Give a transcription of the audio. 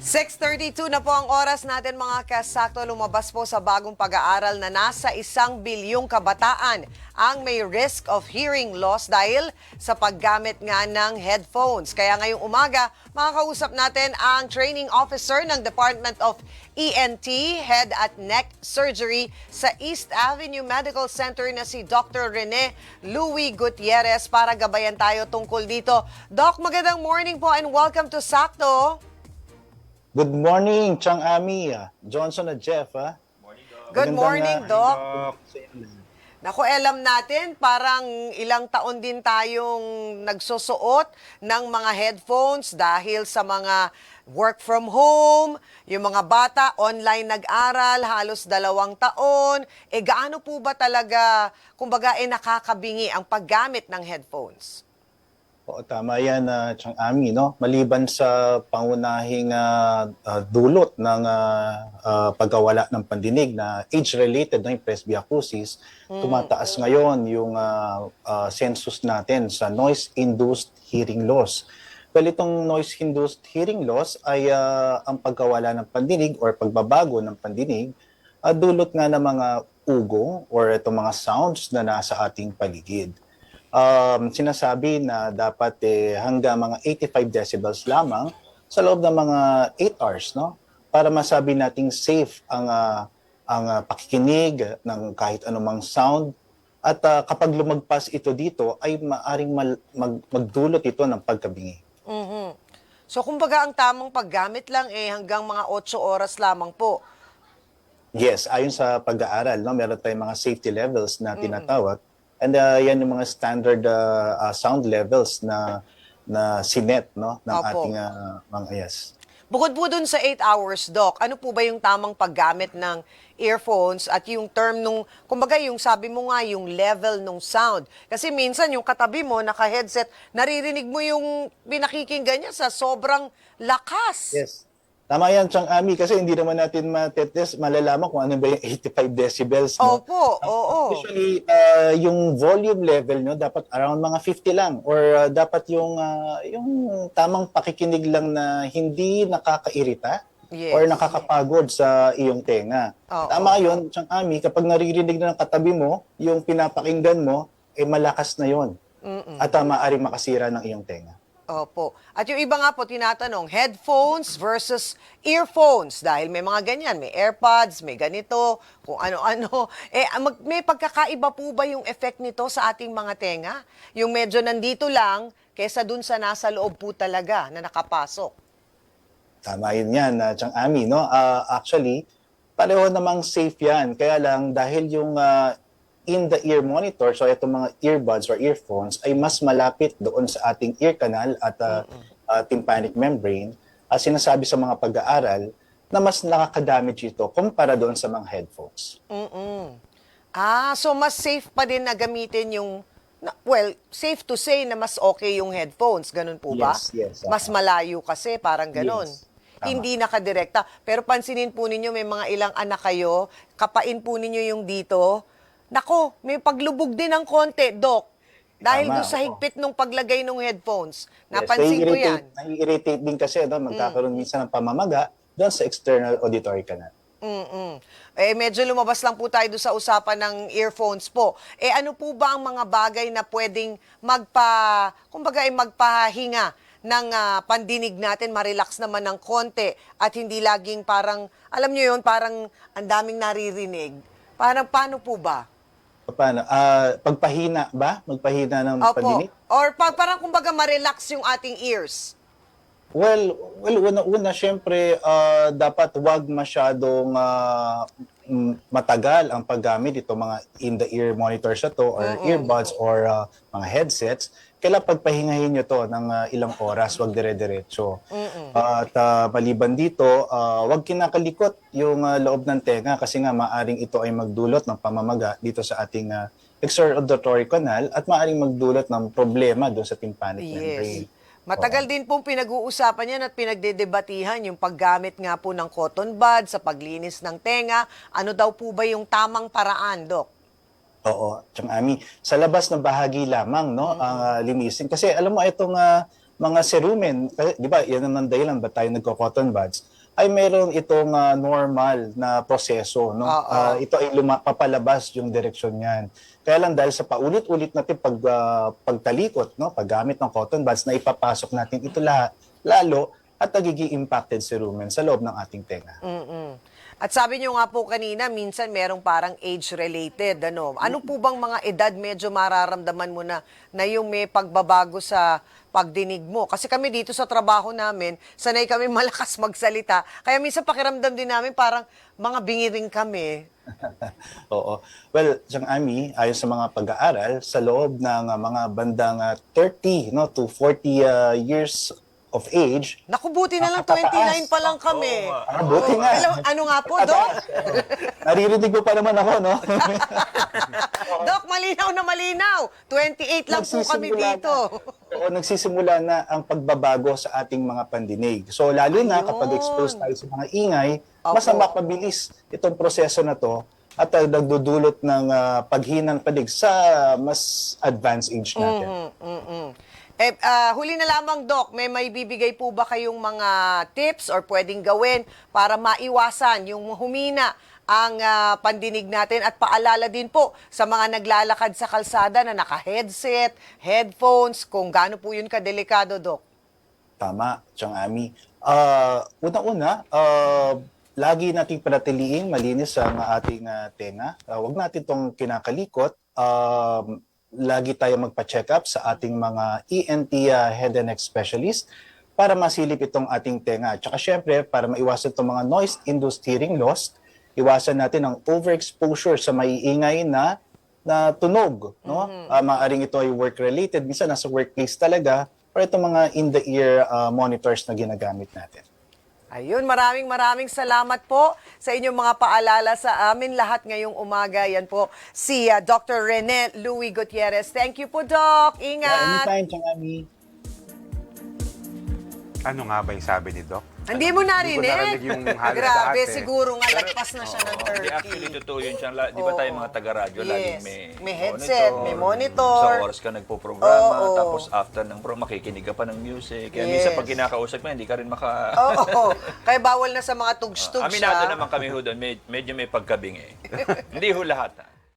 6:32 na po ang oras natin mga kasakto. Lumabas po sa bagong pag-aaral na nasa 1 bilyong kabataan ang may risk of hearing loss dahil sa paggamit nga ng headphones. Kaya ngayong umaga, makakausap natin ang training officer ng Department of ENT, Head at Neck Surgery sa East Avenue Medical Center na si Dr. Rene Louie Gutierrez para gabayan tayo tungkol dito. Doc, magandang morning po and welcome to Sakto. Good morning, Chang Ami, Johnson at Jeff. Good morning, Doc. Doc. Naku, alam natin, parang ilang taon din tayong nagsusuot ng mga headphones dahil sa mga work from home, yung mga bata online nag-aral, halos 2 taon. Gaano po ba talaga, kumbaga, nakakabingi ang paggamit ng headphones? Oo, tama yan, Chang Ami. No? Maliban sa pangunahing dulot ng pagkawala ng pandinig na age-related, no, yung presbyacusis, tumataas ngayon yung census natin sa noise-induced hearing loss. Well, itong noise-induced hearing loss ay ang pagkawala ng pandinig or pagbabago ng pandinig, dulot nga ng mga ugong or itong mga sounds na nasa ating paligid. Sinasabi na dapat hanggang mga 85 decibels lamang sa loob ng mga 8 hours, no? Para masabi nating safe ang pakikinig ng kahit anumang sound. At kapag lumagpas ito dito, ay maaring magdulot ito ng pagkabingi. So, kumbaga, ang tamang paggamit lang hanggang mga 8 oras lamang po. Yes, ayon sa pag-aaral, no, meron tayong mga safety levels na tinatawag. And yan yung mga standard sound levels na sinet, no, ng Opo. ating mga yes. Bukod po dun sa 8 hours, Doc, ano po ba yung tamang paggamit ng earphones at yung term nung, kumbaga yung sabi mo nga, yung level nung sound? Kasi minsan yung katabi mo, naka-headset, naririnig mo yung pinakikinggan niya sa sobrang lakas. Yes. Tama yan, Chang Ami, kasi hindi naman natin malalaman kung ano ba yung 85 decibels. No? Opo, oo. Usually, yung volume level nyo dapat around mga 50 lang or dapat yung tamang pakikinig lang na hindi nakakairita Yes. or nakakapagod sa iyong tenga. Oo. Tama yun, Chang Ami, kapag naririnig na ng katabi mo, yung pinapakinggan mo, malakas na yon at maaaring makasira ng iyong tenga. Opo. At yung iba nga po tinatanong, headphones versus earphones. Dahil may mga ganyan, may AirPods, may ganito, kung ano-ano. May pagkakaiba po ba yung effect nito sa ating mga tenga? Yung medyo nandito lang, kesa dun sa nasa loob po talaga na nakapasok. Tama yun yan, Chang Ami. No? Actually, pareho namang safe yan. Kaya lang, dahil yung in-the-ear monitor, so itong mga earbuds or earphones, ay mas malapit doon sa ating ear canal at tympanic membrane, sinasabi sa mga pag-aaral na mas nakaka-damage ito kumpara doon sa mga headphones. So mas safe pa din na gamitin yung, safe to say na mas okay yung headphones. Ganun po ba? Yes, yes. Mas malayo kasi, parang ganun. Yes. Tama. Hindi nakadirekta. Pero pansinin po ninyo, may mga ilang anak kayo, kapain po ninyo yung dito. Nako, may paglubog din ng konti, Doc. Dahil Tama, doon sa oo. higpit ng paglagay ng headphones. Yes, Napansin ko yan. nai-irritate din kasi, no? Magkakaroon minsan ng pamamaga doon sa external auditory canal. Medyo lumabas lang po tayo doon sa usapan ng earphones po. Ano po ba ang mga bagay na pwedeng magpahinga ng pandinig natin, ma-relax naman ng konti at hindi laging parang, alam nyo yun, parang ang daming naririnig. Paano po ba? Paano? Pagpahina ba? Magpahina ng pandinig? Or parang kumbaga ma-relax yung ating ears. Well, una syempre dapat wag masyadong matagal ang paggamit ito mga in-the-ear monitors to or earbuds or mga headsets. Kailangan pagpahingahin nyo to ng ilang oras, wag dire-diretso. At maliban dito, wag kinakalikot yung loob ng tenga kasi nga maaring ito ay magdulot ng pamamaga dito sa ating external auditory canal at maaring magdulot ng problema doon sa tympanic membrane. Matagal din pong pinag-uusapan yan at pinagdedebatihan yung paggamit nga po ng cotton bud sa paglinis ng tenga. Ano daw po ba yung tamang paraan, Doc? Oo, Chang Ami. Sa labas na bahagi lamang, no, ang linisin. Kasi alam mo, itong mga cerumen, di ba, yan naman dahilan ba tayo nagko-cotton buds? ay meron itong normal na proseso, no? Oo. Ito ay papalabas yung direksyon niyan. Kaya lang dahil sa paulit-ulit natin pagtalikot, no, paggamit ng cotton buds na ipapasok natin ito lahat, lalo at nagiging impacted si rumen sa loob ng ating tenga. Mm-mm. At sabi niyo nga po kanina, minsan merong parang age-related. Ano po bang mga edad medyo mararamdaman mo na yung may pagbabago sa pagdinig mo? Kasi kami dito sa trabaho namin, sanay kami malakas magsalita. Kaya minsan pakiramdam din namin parang mga bingiring kami. Oo. Well, Siyang Ami, ayon sa mga pag-aaral, sa loob ng mga bandang 30 no, to 40 years of age, Naku, buti na lang, Nakakataas. 29 pa lang kami. buti nga. Ano nga po, Doc? Naririnig mo pa naman ako, no? Doc, malinaw na malinaw. 28 lang po kami Nagsisimula dito. Oo, nagsisimula na ang pagbabago sa ating mga pandinig. So lalo na Ayun. kapag exposed tayo sa mga ingay, Opo. mas mapabilis itong proseso na to at nagdudulot ng paghinang panig sa mas advanced age natin. Huli na lamang, Doc, may bibigay po ba kayong mga tips or pwedeng gawin para maiwasan yung humina ang pandinig natin at paalala din po sa mga naglalakad sa kalsada na naka-headset, headphones, kung gaano po yun kadelikado, Doc? Tama, Siyang Ami. Una-una, lagi nating panatiliin malinis ang ating tenga. Huwag natin itong kinakalikot. Lagi tayo magpa-check up sa ating mga ENT head and neck specialist para masilip itong ating tenga. Tsaka syempre, para maiwasan itong mga noise-induced hearing loss, iwasan natin ang overexposure sa maiingay na tunog. No? Maaring ito ay work-related, minsan nasa workplace talaga, or itong mga in-the-ear monitors na ginagamit natin. Ayun, maraming salamat po sa inyong mga paalala sa amin lahat ngayong umaga. Yan po si Dr. Rene Louie Gutierrez. Thank you po, Doc. Yeah, Ingat. anytime, Siyang Ami. Ano nga ba yung sabi ni Doc? Hindi mo narinig? Hindi ko narinig yung halos Grabe, lahat eh. siguro nga lagpas na siya ng 30. Hindi, actually, totoo yun siya. Di ba tayo mga taga-radyo, Yes. laging May headset, may monitor. Isang oras ka nagpo-programa, Oo. tapos after ng program, makikinig ka pa ng music. Kaya minsan pag kinakausap mo, hindi ka rin Oo. Kaya bawal na sa mga tugs-tugs Aminado siya. naman kami ho doon, medyo may pagkabing eh. Hindi ho lahat.